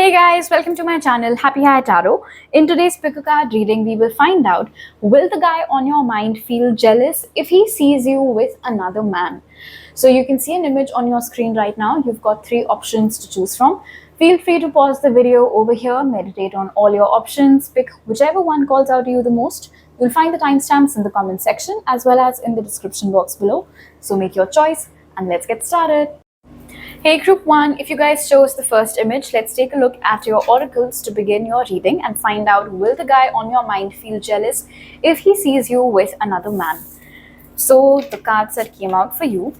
Hey guys, welcome to my channel Happy High Tarot. In today's pickacard reading, we will find out, will the guy on your mind feel jealous if he sees you with another man? So you can see an image on your screen right now. You've got 3 options to choose from. Feel free to pause the video over here, meditate on all your options, pick whichever one calls out to you the most. You'll find the timestamps in the comment section as well as in the description box below. So make your choice and let's get started. Hey group 1, if you guys chose the first image, let's take a look at your oracles to begin your reading and find out, will the guy on your mind feel jealous if he sees you with another man? So the cards that came out for you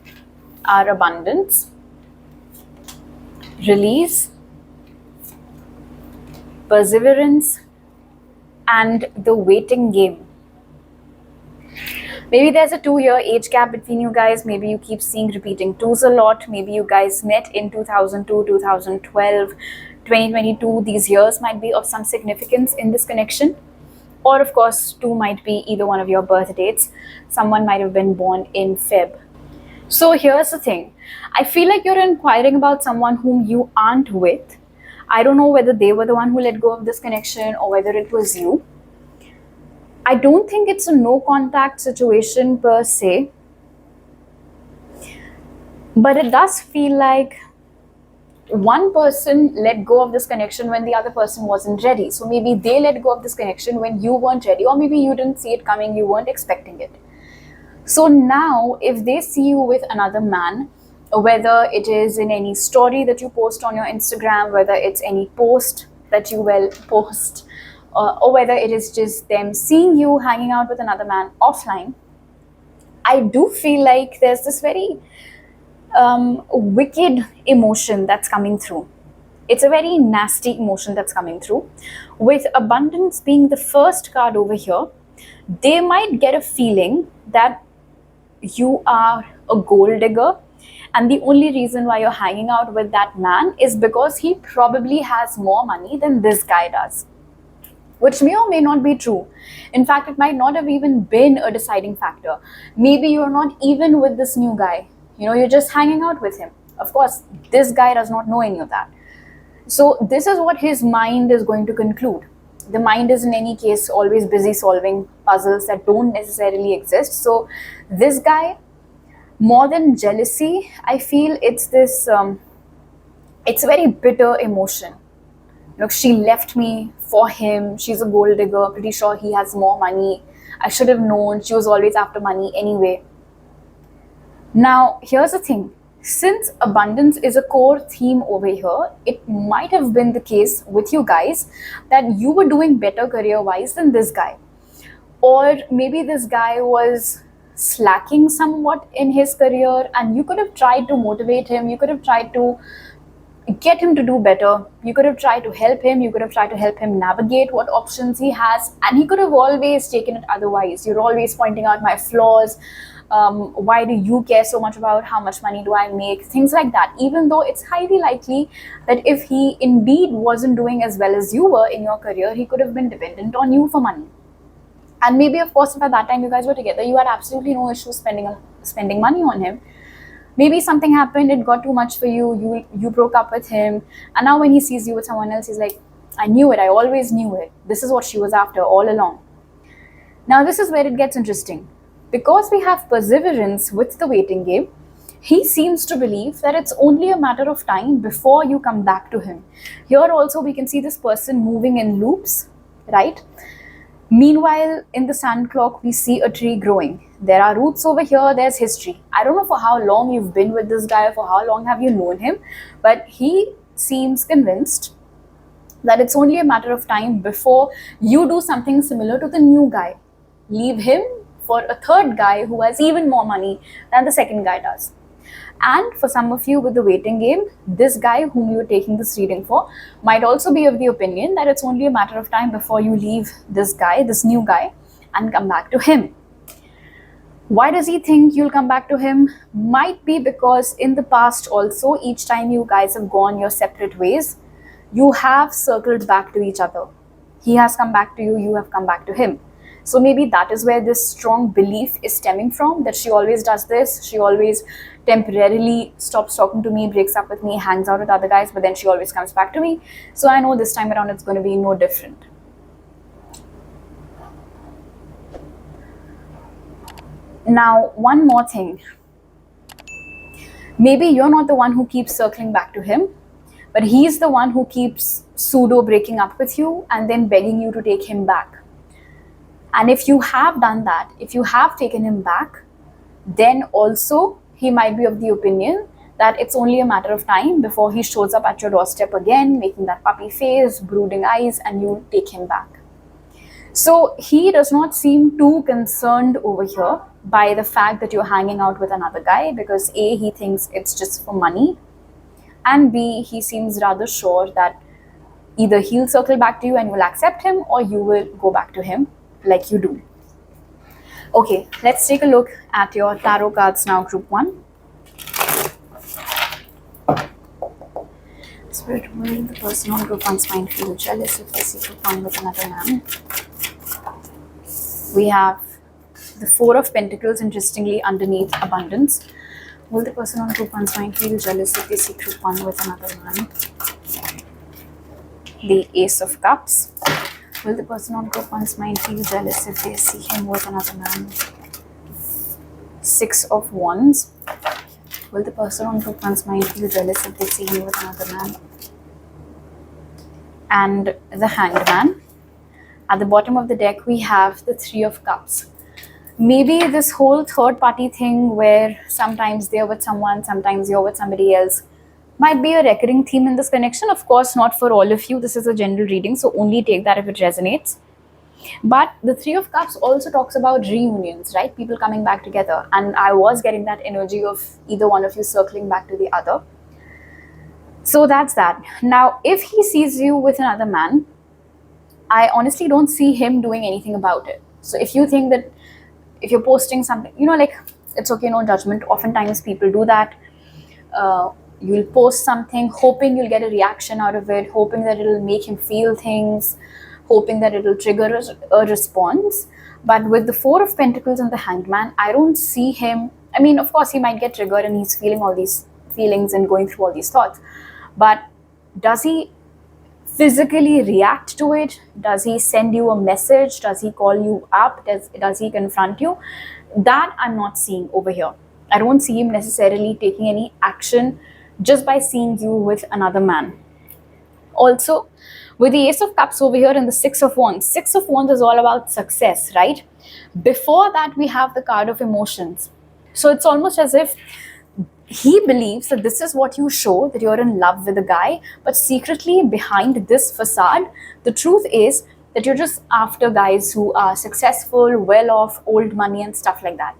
are abundance, release, perseverance, and the waiting game. Maybe there's a 2-year age gap between you guys. Maybe you keep seeing repeating 2s a lot. Maybe you guys met in 2002, 2012, 2022. These years might be of some significance in this connection. Or of course, 2 might be either one of your birth dates. Someone might have been born in Feb. So here's the thing. I feel like you're inquiring about someone whom you aren't with. I don't know whether they were the one who let go of this connection or whether it was you. I don't think it's a no contact situation per se, but it does feel like one person let go of this connection when the other person wasn't ready. So maybe they let go of this connection when you weren't ready, or maybe you didn't see it coming, you weren't expecting it. So now if they see you with another man, whether it is in any story that you post on your Instagram, whether it's any post that you will post, or whether it is just them seeing you hanging out with another man offline, I do feel like there's this very wicked emotion that's coming through. It's a very nasty emotion that's coming through. With abundance being the first card over here, they might get a feeling that you are a gold digger, and the only reason why you're hanging out with that man is because he probably has more money than this guy does. Which may or may not be true. In fact, it might not have even been a deciding factor. Maybe you're not even with this new guy. You're just hanging out with him. Of course, this guy does not know any of that. So this is what his mind is going to conclude. The mind is in any case always busy solving puzzles that don't necessarily exist. So this guy, more than jealousy, I feel it's this, it's a very bitter emotion. She left me for him. She's a gold digger. Pretty sure he has more money. I should have known. She was always after money anyway. Now, here's the thing. Since abundance is a core theme over here, it might have been the case with you guys that you were doing better career-wise than this guy. Or maybe this guy was slacking somewhat in his career and you could have tried to motivate him. You could have tried to get him to do better. You could have tried to help him. You could have tried to help him navigate what options he has, and he could have always taken it otherwise. You're always pointing out my flaws. Why do you care so much about how much money do I make? Things like that. Even though it's highly likely that if he indeed wasn't doing as well as you were in your career, he could have been dependent on you for money. And maybe, of course, if at that time you guys were together, you had absolutely no issue spending money on him. Maybe something happened, it got too much for you, you broke up with him, and now when he sees you with someone else, he's like, I knew it, I always knew it. This is what she was after all along. Now this is where it gets interesting. Because we have perseverance with the waiting game, he seems to believe that it's only a matter of time before you come back to him. Here also we can see this person moving in loops, right? Meanwhile, in the sand clock, we see a tree growing. There are roots over here, there's history. I don't know for how long you've been with this guy, for how long have you known him, but he seems convinced that it's only a matter of time before you do something similar to the new guy. Leave him for a third guy who has even more money than the second guy does. And for some of you with the waiting game, this guy whom you're taking this reading for might also be of the opinion that it's only a matter of time before you leave this guy, this new guy, and come back to him. Why does he think you'll come back to him? Might be because in the past also, each time you guys have gone your separate ways, you have circled back to each other. He has come back to you, you have come back to him. So maybe that is where this strong belief is stemming from, that she always does this, she always temporarily stops talking to me, breaks up with me, hangs out with other guys, but then she always comes back to me. So I know this time around it's going to be no different. Now, one more thing. Maybe you're not the one who keeps circling back to him, but he's the one who keeps pseudo breaking up with you and then begging you to take him back. And if you have done that, if you have taken him back, then also he might be of the opinion that it's only a matter of time before he shows up at your doorstep again, making that puppy face, brooding eyes, and you take him back. So he does not seem too concerned over here by the fact that you're hanging out with another guy, because A, he thinks it's just for money, and B, he seems rather sure that either he'll circle back to you and will accept him, or you will go back to him like you do. Okay, let's take a look at your tarot cards now, group 1. Spirit, will the person on group 1's mind feel jealous if they see group 1 with another man? We have the 4 of Pentacles, interestingly, underneath abundance. Will the person on group 1's mind feel jealous if they see group 1 with another man? The Ace of Cups. Will the person on group 1's mind feel jealous if they see him with another man? 6 of Wands. Will the person on group 1's mind feel jealous if they see him with another man? And the Hanged Man. At the bottom of the deck, we have the 3 of Cups. Maybe this whole third party thing where sometimes they're with someone, sometimes you're with somebody else, might be a recurring theme in this connection. Of course, not for all of you. This is a general reading, so only take that if it resonates. But the 3 of Cups also talks about reunions, right? People coming back together. And I was getting that energy of either one of you circling back to the other. So that's that. Now, if he sees you with another man, I honestly don't see him doing anything about it. So if you think that if you're posting something, like, it's okay, no judgment. Oftentimes people do that. You'll post something hoping you'll get a reaction out of it, hoping that it'll make him feel things, hoping that it'll trigger a response. But with the 4 of Pentacles and the Hanged Man, I don't see him. I mean, of course, he might get triggered and he's feeling all these feelings and going through all these thoughts. But does he physically react to it? Does he send you a message? Does he call you up? Does he confront you? That I'm not seeing over here. I don't see him necessarily taking any action just by seeing you with another man. Also, with the Ace of Cups over here and the 6 of Wands. 6 of Wands is all about success, right? Before that, we have the card of emotions. So it's almost as if he believes that this is what you show, that you're in love with a guy, but secretly behind this facade, the truth is that you're just after guys who are successful, well off, old money and stuff like that.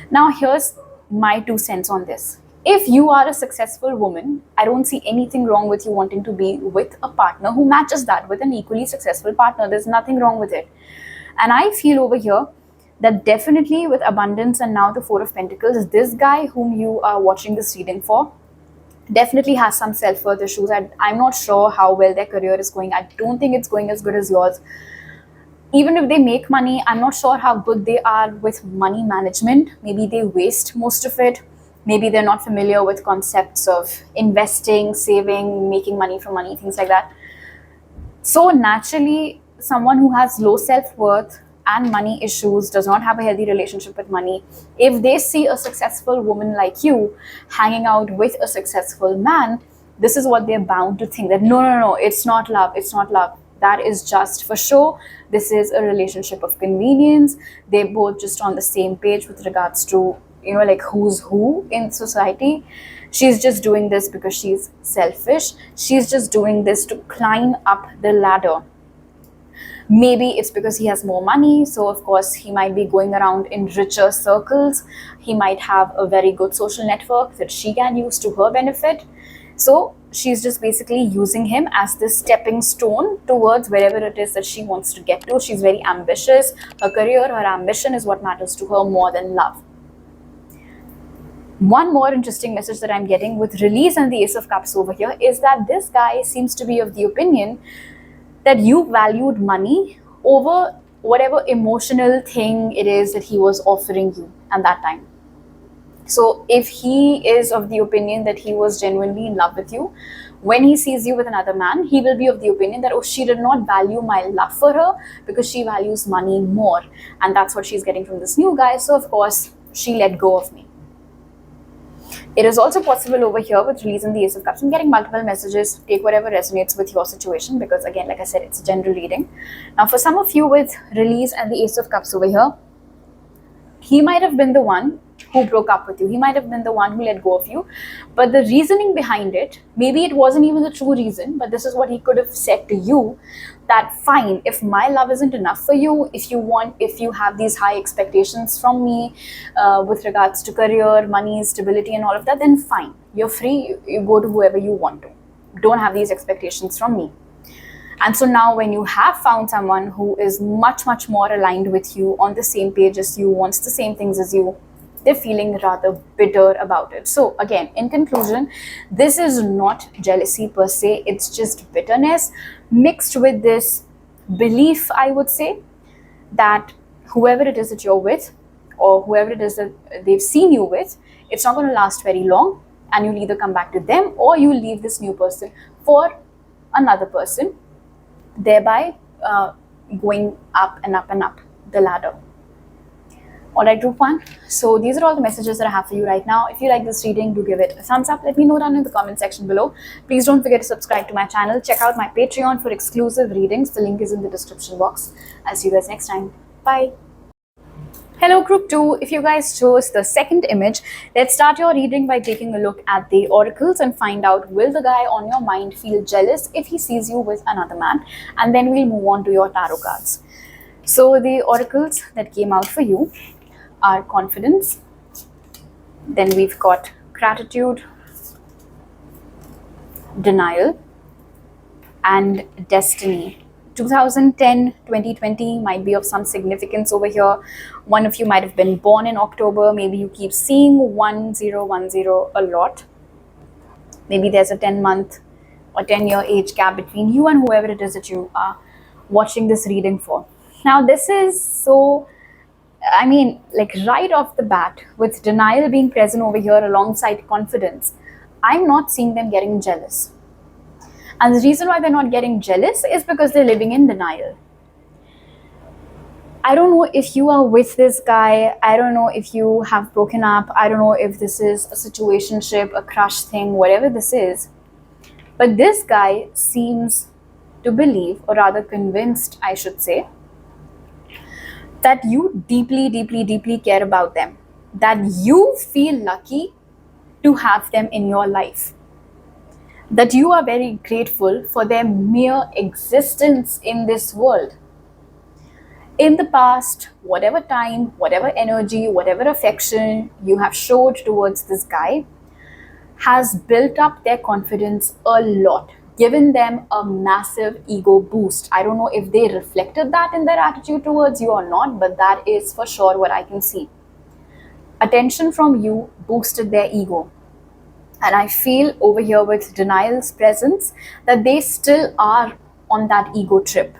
Now, here's my 2 cents on this. If you are a successful woman, I don't see anything wrong with you wanting to be with a partner who matches that, with an equally successful partner. There's nothing wrong with it. And I feel over here that definitely with abundance and now the 4 of Pentacles, this guy whom you are watching this reading for definitely has some self-worth issues. I'm not sure how well their career is going. I don't think it's going as good as yours. Even if they make money, I'm not sure how good they are with money management. Maybe they waste most of it. Maybe they're not familiar with concepts of investing, saving, making money from money, things like that. So naturally, someone who has low self-worth and money issues, does not have a healthy relationship with money, if they see a successful woman like you hanging out with a successful man, this is what they're bound to think, that no, it's not love, it's not love. That is just for show. This is a relationship of convenience. They're both just on the same page with regards to, like who's who in society. She's just doing this because she's selfish. She's just doing this to climb up the ladder. Maybe it's because he has more money, so of course he might be going around in richer circles. He might have a very good social network that she can use to her benefit. So she's just basically using him as this stepping stone towards wherever it is that she wants to get to. She's very ambitious. Her career, her ambition is what matters to her more than love. One more interesting message that I'm getting with Release and the Ace of Cups over here is that this guy seems to be of the opinion that you valued money over whatever emotional thing it is that he was offering you at that time. So if he is of the opinion that he was genuinely in love with you, when he sees you with another man, he will be of the opinion that, oh, she did not value my love for her because she values money more. And that's what she's getting from this new guy. So of course, she let go of me. It is also possible over here with release in the Ace of Cups. I'm getting multiple messages. Take whatever resonates with your situation, because again, like I said, it's a general reading. Now, for some of you with release and the Ace of Cups over here, he might have been the one who broke up with you. He might have been the one who let go of you. But the reasoning behind it, maybe it wasn't even the true reason, but this is what he could have said to you, that fine, if my love isn't enough for you, if you have these high expectations from me with regards to career, money, stability and all of that, then fine, you're free, you go to whoever you want to. Don't have these expectations from me. And so now when you have found someone who is much, much more aligned with you, on the same page as you, wants the same things as you, they're feeling rather bitter about it. So again, in conclusion, this is not jealousy per se, it's just bitterness mixed with this belief, I would say, that whoever it is that you're with, or whoever it is that they've seen you with, it's not going to last very long, and you'll either come back to them or you'll leave this new person for another person, thereby going up and up and up the ladder. Alright, group 1. So these are all the messages that I have for you right now. If you like this reading, do give it a thumbs up. Let me know down in the comment section below. Please don't forget to subscribe to my channel. Check out my Patreon for exclusive readings. The link is in the description box. I'll see you guys next time. Bye. Hello group 2, if you guys chose the second image, let's start your reading by taking a look at the oracles and find out, will the guy on your mind feel jealous if he sees you with another man? And then we'll move on to your tarot cards. So the oracles that came out for you are confidence, then we've got gratitude, denial, and destiny. 2010, 2020 might be of some significance over here. One of you might have been born in October. Maybe you keep seeing 1010 a lot. Maybe there's a 10-month or 10-year age gap between you and whoever it is that you are watching this reading for. Now, this is so, I mean, like right off the bat, with denial being present over here alongside confidence, I'm not seeing them getting jealous. And the reason why they're not getting jealous is because they're living in denial. I don't know if you are with this guy. I don't know if you have broken up. I don't know if this is a situationship, a crush thing, whatever this is. But this guy seems to believe, or rather convinced, I should say, that you deeply, deeply, deeply care about them. That you feel lucky to have them in your life. That you are very grateful for their mere existence in this world. In the past, whatever time, whatever energy, whatever affection you have showed towards this guy has built up their confidence a lot, given them a massive ego boost. I don't know if they reflected that in their attitude towards you or not, but that is for sure what I can see. Attention from you boosted their ego. And I feel over here with denial's presence that they still are on that ego trip.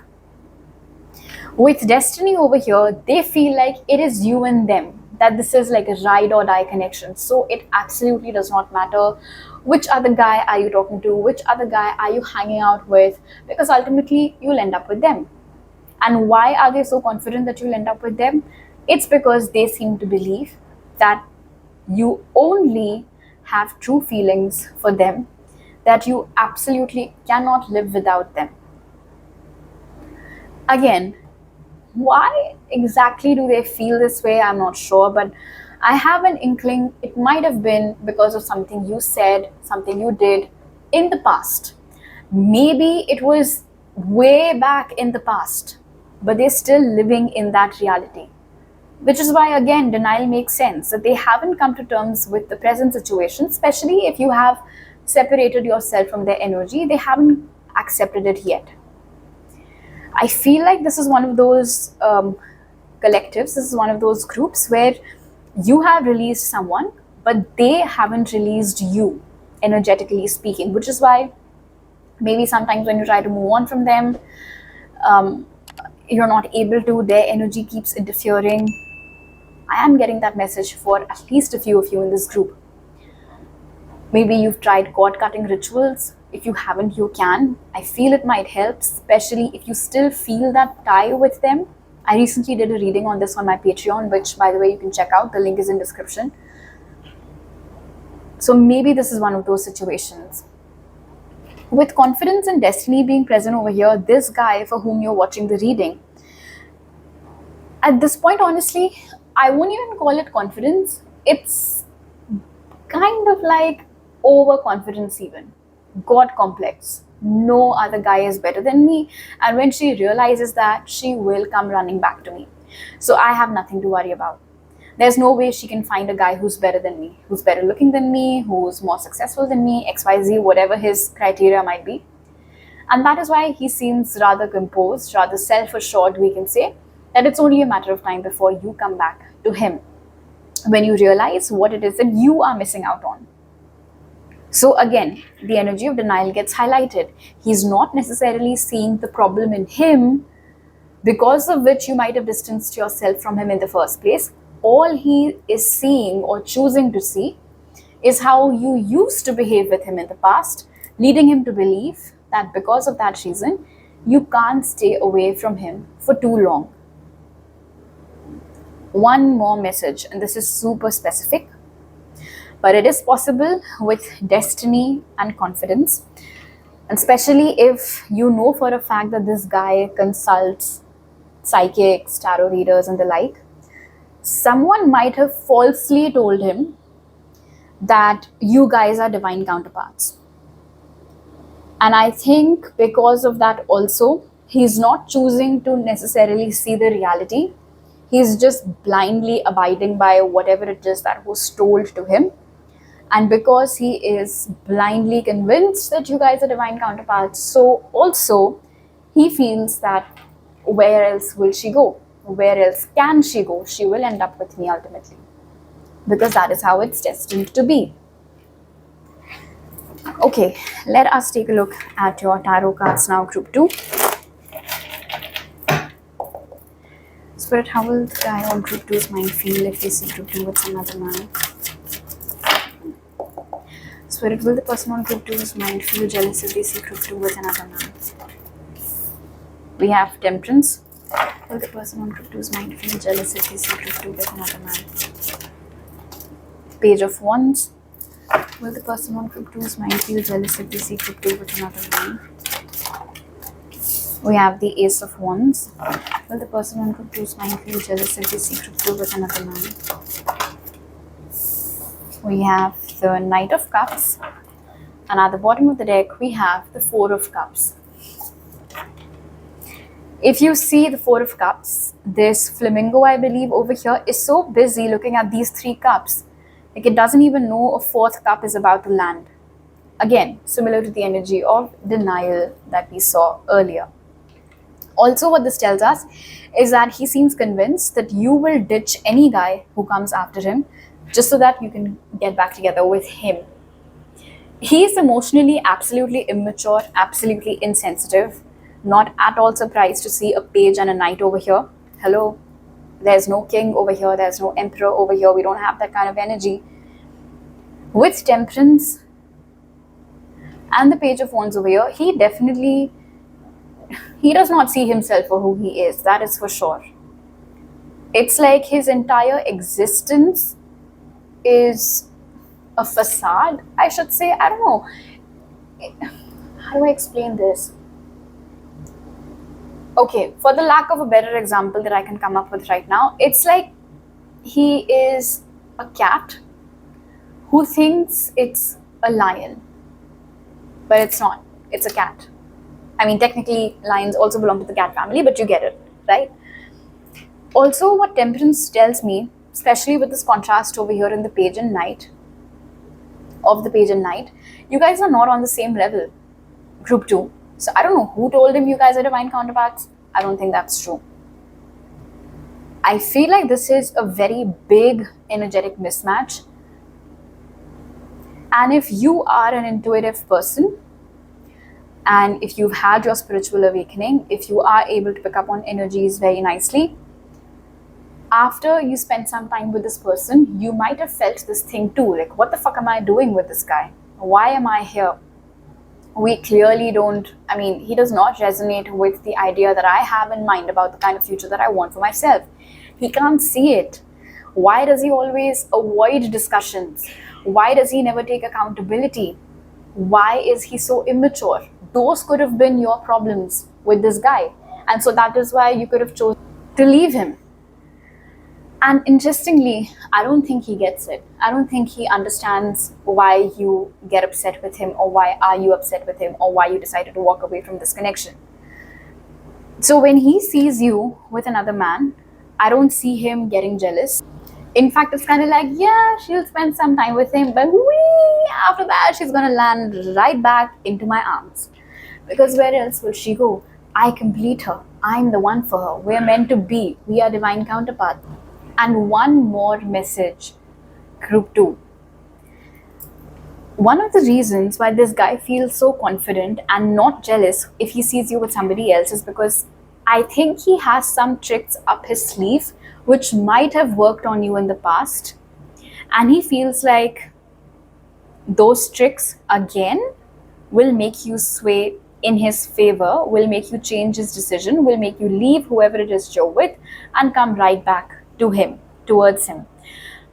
With destiny over here, they feel like it is you and them, that this is like a ride or die connection. So it absolutely does not matter which other guy are you talking to, which other guy are you hanging out with, because ultimately you'll end up with them. And why are they so confident that you'll end up with them? It's because they seem to believe that you only have true feelings for them, that you absolutely cannot live without them. Again, why exactly do they feel this way? I'm not sure, but I have an inkling it might have been because of something you said, something you did in the past. Maybe it was way back in the past, but they're still living in that reality. Which is why, again, denial makes sense, that they haven't come to terms with the present situation, especially if you have separated yourself from their energy. They haven't accepted it yet. I feel like this is one of those collectives, this is one of those groups where you have released someone, but they haven't released you, energetically speaking, which is why maybe sometimes when you try to move on from them, you're not able to, their energy keeps interfering. I am getting that message for at least a few of you in this group. Maybe you've tried cord cutting rituals. If you haven't, you can. I feel it might help, especially if you still feel that tie with them. I recently did a reading on this on my Patreon, which, by the way, you can check out. The link is in description. So maybe this is one of those situations. With confidence and destiny being present over here, this guy for whom you're watching the reading, at this point, honestly, I won't even call it confidence. It's kind of like overconfidence even. God complex. No other guy is better than me. And when she realizes that, she will come running back to me. So I have nothing to worry about. There's no way she can find a guy who's better than me, who's better looking than me, who's more successful than me, XYZ, whatever his criteria might be. And that is why he seems rather composed, rather self-assured, we can say, that it's only a matter of time before you come back to him when you realize what it is that you are missing out on. So again, the energy of denial gets highlighted. He's not necessarily seeing the problem in him, because of which you might have distanced yourself from him in the first place. All he is seeing or choosing to see is how you used to behave with him in the past, leading him to believe that because of that reason, you can't stay away from him for too long. One more message, and this is super specific, but it is possible with destiny and confidence, and especially if you know for a fact that this guy consults psychics, tarot readers, and the like. Someone might have falsely told him that you guys are divine counterparts. And I think because of that also, he's not choosing to necessarily see the reality. He's just blindly abiding by whatever it is that was told to him. And because he is blindly convinced that you guys are divine counterparts, so also he feels that where else will she go? Where else can she go? She will end up with me ultimately. Because that is how it's destined to be. Okay, let us take a look at your tarot cards now, group 2. Spirit, how will the guy on group 2's mind feel if they see group 2 with another man? Spirit, will the person on group 2's mind feel jealous if they see group 2 with another man? We have Temperance. Will the person on group 2's mind feel jealous if they see group 2 with another man? Page of Wands. Will the person on group 2's mind feel jealous if they see group 2 with another man? We have the Ace of Wands. Will the person on group 2's mind feel jealous if they see group 2 with another man? We have the Knight of Cups. And at the bottom of the deck, we have the Four of Cups. If you see the Four of Cups, this flamingo, I believe, over here is so busy looking at these 3 cups. Like it doesn't even know a 4th cup is about to land. Again, similar to the energy of denial that we saw earlier. Also, what this tells us is that he seems convinced that you will ditch any guy who comes after him just so that you can get back together with him. He is emotionally absolutely immature, absolutely insensitive. Not at all surprised to see a page and a knight over here. Hello, there's no king over here, there's no emperor over here. We don't have that kind of energy. With Temperance and the Page of Wands over here, he does not see himself for who he is, that is for sure. It's like his entire existence is a facade, I should say. I don't know. How do I explain this? Okay, for the lack of a better example that I can come up with right now, it's like he is a cat who thinks it's a lion, but it's not. It's a cat. I mean, technically, lions also belong to the cat family, but you get it, right? Also, what Temperance tells me, especially with this contrast over here in the Page and Knight, of the Page and Knight, you guys are not on the same level, group 2. So I don't know who told him you guys are divine counterparts. I don't think that's true. I feel like this is a very big energetic mismatch. And if you are an intuitive person, And if you've had your spiritual awakening, if you are able to pick up on energies very nicely, after you spend some time with this person, you might have felt this thing too. Like, what the fuck am I doing with this guy? Why am I here? We clearly don't, I mean, he does not resonate with the idea that I have in mind about the kind of future that I want for myself. He can't see it. Why does he always avoid discussions? Why does he never take accountability? Why is he so immature? Those could have been your problems with this guy. And so that is why you could have chosen to leave him. And interestingly, I don't think he gets it. I don't think he understands why you get upset with him, or why are you upset with him, or why you decided to walk away from this connection. So when he sees you with another man, I don't see him getting jealous. In fact, it's kind of like, yeah, she'll spend some time with him, but after that, she's going to land right back into my arms. Because where else will she go? I complete her. I'm the one for her. We're meant to be. We are divine counterparts. And one more message, group 2. One of the reasons why this guy feels so confident and not jealous if he sees you with somebody else is because I think he has some tricks up his sleeve which might have worked on you in the past. And he feels like those tricks again will make you sway in his favor, will make you change his decision, will make you leave whoever it is you're with and come right back to him, towards him.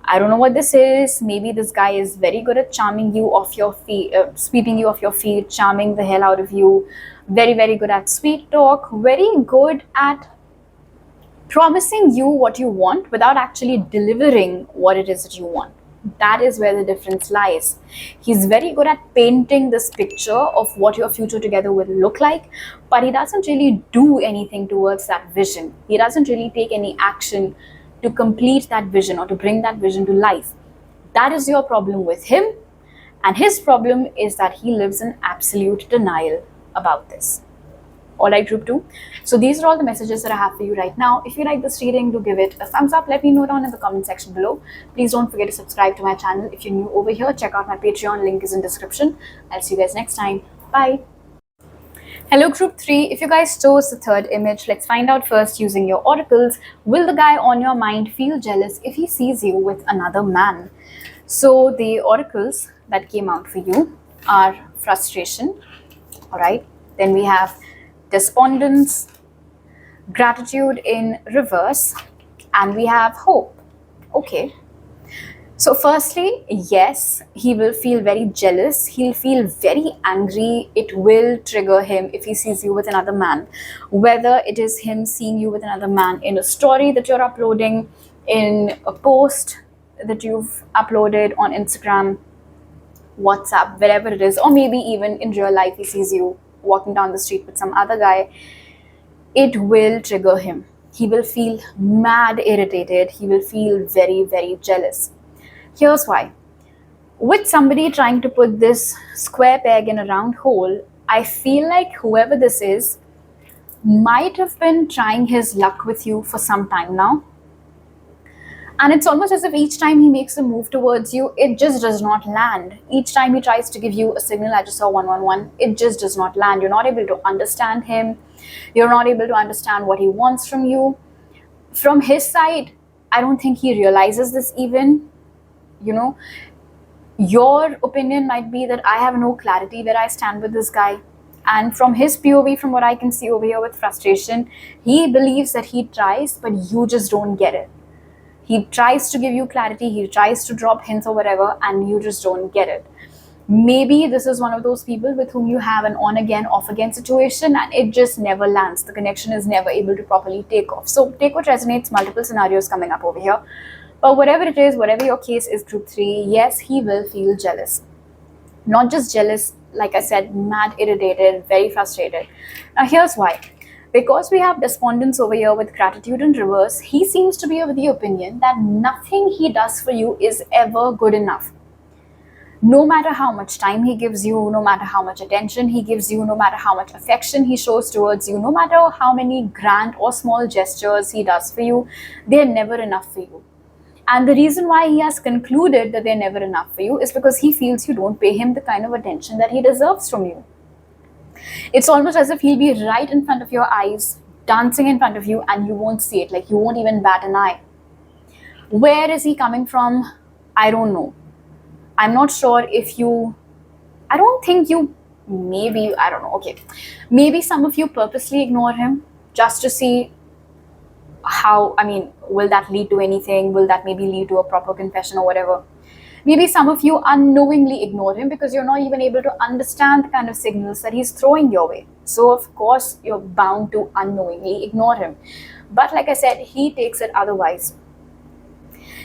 I don't know what this is. Maybe this guy is very good at charming you off your feet, sweeping you off your feet, charming the hell out of you. Very, very good at sweet talk. Very good at promising you what you want without actually delivering what it is that you want. That is where the difference lies. He's very good at painting this picture of what your future together will look like, but he doesn't really do anything towards that vision. He doesn't really take any action to complete that vision or to bring that vision to life. That is your problem with him, and his problem is that he lives in absolute denial about this. Alright, group 2. So these are all the messages that I have for you right now. If you like this reading, do give it a thumbs up. Let me know down in the comment section below. Please don't forget to subscribe to my channel. If you're new over here, check out my Patreon, link is in description. I'll see you guys next time. Bye. Hello group 3, if you guys chose the third image, let's find out first using your oracles. Will the guy on your mind feel jealous if he sees you with another man? So the oracles that came out for you are frustration, alright. Then we have despondence, gratitude in reverse, and we have hope. Okay. So firstly, yes, he will feel very jealous. He'll feel very angry. It will trigger him if he sees you with another man. Whether it is him seeing you with another man in a story that you're uploading, in a post that you've uploaded on Instagram, WhatsApp, wherever it is, or maybe even in real life he sees you walking down the street with some other guy, it will trigger him. He will feel mad irritated. He will feel very, very jealous. Here's why. With somebody trying to put this square peg in a round hole, I feel like whoever this is might have been trying his luck with you for some time now. And it's almost as if each time he makes a move towards you, it just does not land. Each time he tries to give you a signal, I just saw 111, it just does not land. You're not able to understand him. You're not able to understand what he wants from you. From his side, I don't think he realizes this even. You know, your opinion might be that I have no clarity where I stand with this guy. And from his POV, from what I can see over here with frustration, he believes that he tries, but you just don't get it. He tries to give you clarity, he tries to drop hints or whatever, and you just don't get it. Maybe this is one of those people with whom you have an on-again, off-again situation and it just never lands. The connection is never able to properly take off. So take what resonates, multiple scenarios coming up over here. But whatever it is, whatever your case is, group 3, yes, he will feel jealous. Not just jealous, like I said, mad, irritated, very frustrated. Now here's why. Because we have despondence over here with gratitude in reverse, he seems to be of the opinion that nothing he does for you is ever good enough. No matter how much time he gives you, no matter how much attention he gives you, no matter how much affection he shows towards you, no matter how many grand or small gestures he does for you, they're never enough for you. And the reason why he has concluded that they're never enough for you is because he feels you don't pay him the kind of attention that he deserves from you. It's almost as if he'll be right in front of your eyes, dancing in front of you, and you won't see it. Like, you won't even bat an eye. Where is he coming from? I don't know. I'm not sure if you, I don't think you, maybe, I don't know, okay. Maybe some of you purposely ignore him just to see how, I mean, will that lead to anything? Will that maybe lead to a proper confession or whatever? Maybe some of you unknowingly ignore him because you're not even able to understand the kind of signals that he's throwing your way. So of course, you're bound to unknowingly ignore him. But like I said, he takes it otherwise.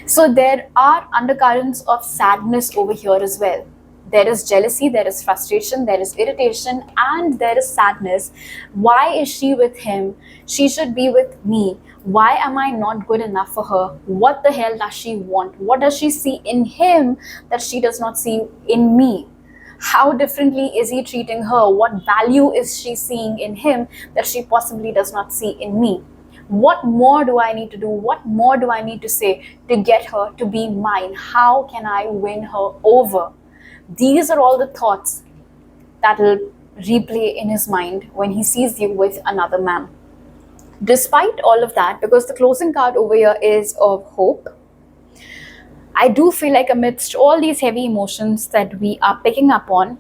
So there are undercurrents of sadness over here as well. There is jealousy, there is frustration, there is irritation, and there is sadness. Why is she with him? She should be with me. Why am I not good enough for her? What the hell does she want? What does she see in him that she does not see in me? How differently is he treating her? What value is she seeing in him that she possibly does not see in me? What more do I need to do? What more do I need to say to get her to be mine? How can I win her over? These are all the thoughts that will replay in his mind when he sees you with another man. Despite all of that, because the closing card over here is of hope, I do feel like amidst all these heavy emotions that we are picking up on,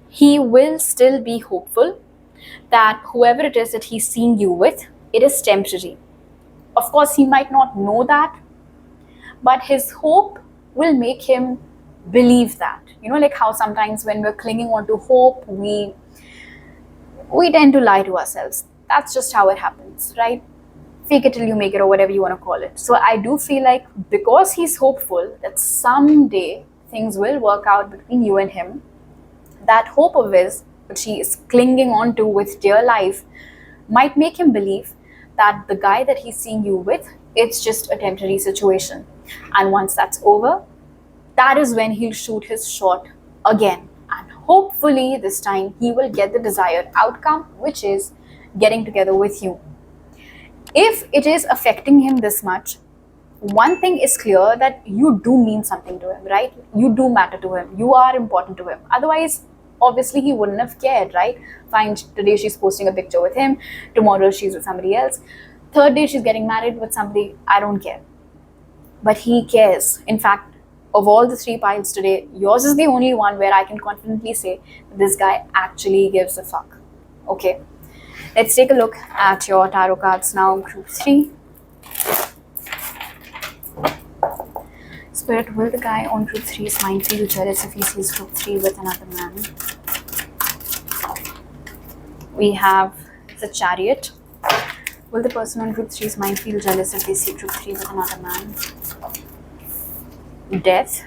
he will still be hopeful that whoever it is that he's seeing you with, it is temporary. Of course, he might not know that, but his hope will make him believe that. You know, like how sometimes when we're clinging on to hope, we tend to lie to ourselves. That's just how it happens, right? Fake it till you make it, or whatever you want to call it. So I do feel like because he's hopeful that someday things will work out between you and him, that hope of his, which he is clinging on to with dear life, might make him believe that the guy that he's seeing you with, it's just a temporary situation. And once that's over, that is when he'll shoot his shot again. And hopefully this time he will get the desired outcome, which is getting together with you. If it is affecting him this much, one thing is clear, that you do mean something to him, right? You do matter to him. You are important to him. Otherwise, obviously he wouldn't have cared, right? Fine, today she's posting a picture with him, tomorrow she's with somebody else, third day she's getting married with somebody, I don't care. But he cares. In fact, of all the 3 piles today, yours is the only one where I can confidently say that this guy actually gives a fuck. Okay, let's take a look at your tarot cards now, group 3. Spirit, will the guy on group 3's mind feel jealous if he sees group 3 with another man? We have the Chariot. Will the person on group 3's mind feel jealous if they see group 3 with another man? Death.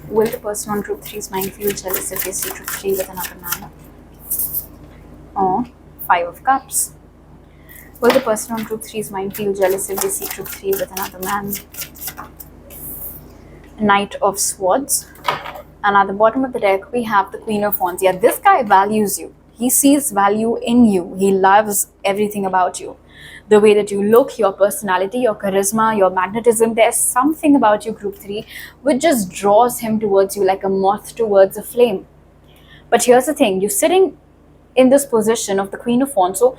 Will the person on group 3's mind feel jealous if they see group 3 with another man? Or 5 of Cups. Will the person on group 3's mind feel jealous if they see group 3 with another man? Knight of Swords. And at the bottom of the deck, we have the Queen of Wands. Yeah, this guy values you. He sees value in you. He loves everything about you. The way that you look, your personality, your charisma, your magnetism. There's something about you, group 3, which just draws him towards you like a moth towards a flame. But here's the thing. You're sitting in this position of the Queen of Wands. So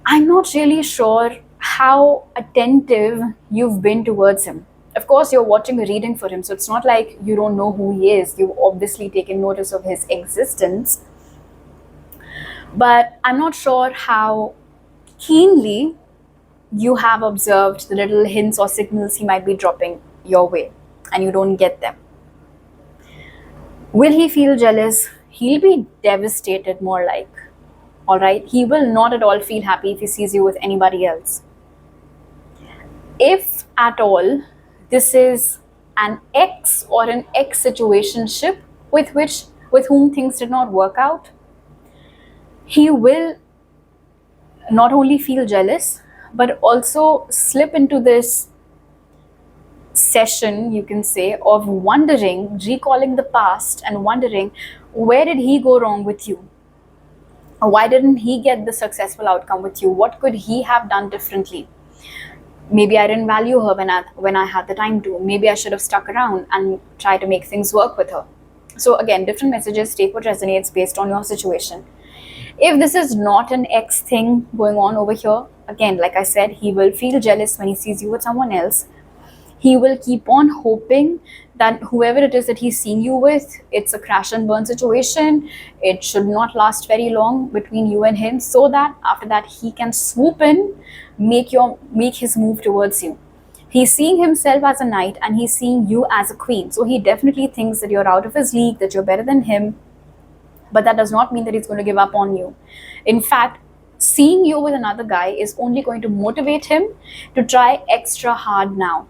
I'm not really sure how attentive you've been towards him. Of course, you're watching a reading for him, so it's not like you don't know who he is. You've obviously taken notice of his existence. But I'm not sure how keenly you have observed the little hints or signals he might be dropping your way, and you don't get them. Will he feel jealous? He'll be devastated, more like. Alright? He will not at all feel happy if he sees you with anybody else. If at all, this is an ex or an ex situationship with whom things did not work out, he will not only feel jealous, but also slip into this session, you can say, of wondering, recalling the past and wondering, where did he go wrong with you? Why didn't he get the successful outcome with you? What could he have done differently? Maybe I didn't value her when I had the time to. Maybe I should have stuck around and tried to make things work with her. So again, different messages, take what resonates based on your situation. If this is not an ex thing going on over here, again, like I said, he will feel jealous when he sees you with someone else. He will keep on hoping that whoever it is that he's seeing you with, it's a crash and burn situation. It should not last very long between you and him, so that after that he can swoop in, make his move towards you. He's seeing himself as a knight and he's seeing you as a queen. So he definitely thinks that you're out of his league, that you're better than him. But that does not mean that he's going to give up on you. In fact, seeing you with another guy is only going to motivate him to try extra hard now.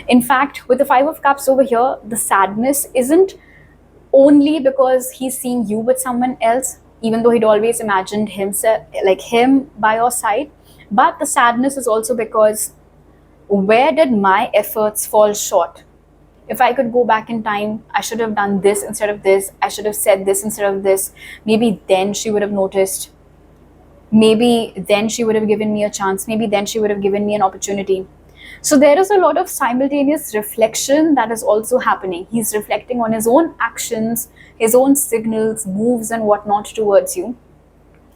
In fact, with the Five of Cups over here, the sadness isn't only because he's seeing you with someone else, even though he'd always imagined himself, like him by your side. But the sadness is also because, where did my efforts fall short? If I could go back in time, I should have done this instead of this. I should have said this instead of this. Maybe then she would have noticed. Maybe then she would have given me a chance. Maybe then she would have given me an opportunity. So there is a lot of simultaneous reflection that is also happening. He's reflecting on his own actions, his own signals, moves and whatnot towards you,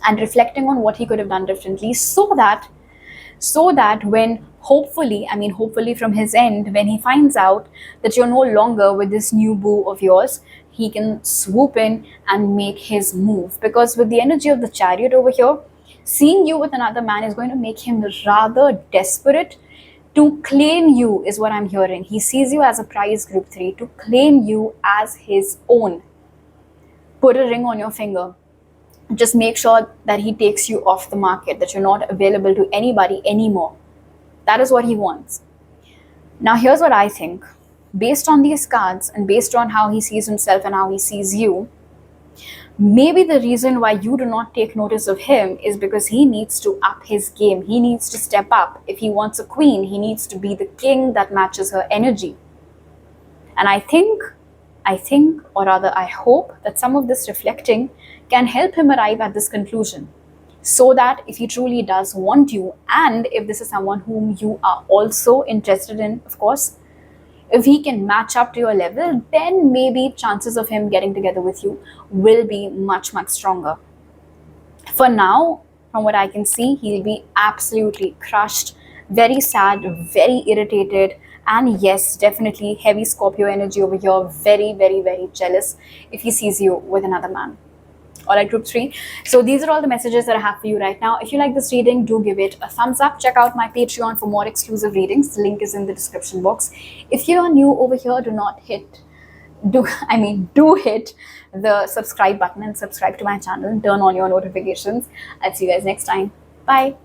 and reflecting on what he could have done differently, so that when hopefully from his end, when he finds out that you're no longer with this new boo of yours, he can swoop in and make his move. Because with the energy of the Chariot over here, seeing you with another man is going to make him rather desperate to claim you, is what I'm hearing. He sees you as a prize, group 3, to claim you as his own. Put a ring on your finger. Just make sure that he takes you off the market, that you're not available to anybody anymore. That is what he wants. Now, here's what I think. Based on these cards and based on how he sees himself and how he sees you, maybe the reason why you do not take notice of him is because he needs to up his game. He needs to step up. If he wants a queen, he needs to be the king that matches her energy. And I think, or rather I hope, that some of this reflecting can help him arrive at this conclusion. So that if he truly does want you, and if this is someone whom you are also interested in, of course, if he can match up to your level, then maybe chances of him getting together with you will be much, much stronger. For now, from what I can see, he'll be absolutely crushed, very sad, very irritated, and yes, definitely heavy Scorpio energy over here, very, very, very jealous if he sees you with another man. Alright, group 3. So these are all the messages that I have for you right now. If you like this reading, do give it a thumbs up. Check out my Patreon for more exclusive readings. The link is in the description box. If you are new over here, do hit the subscribe button and subscribe to my channel and turn on your notifications. I'll see you guys next time. Bye.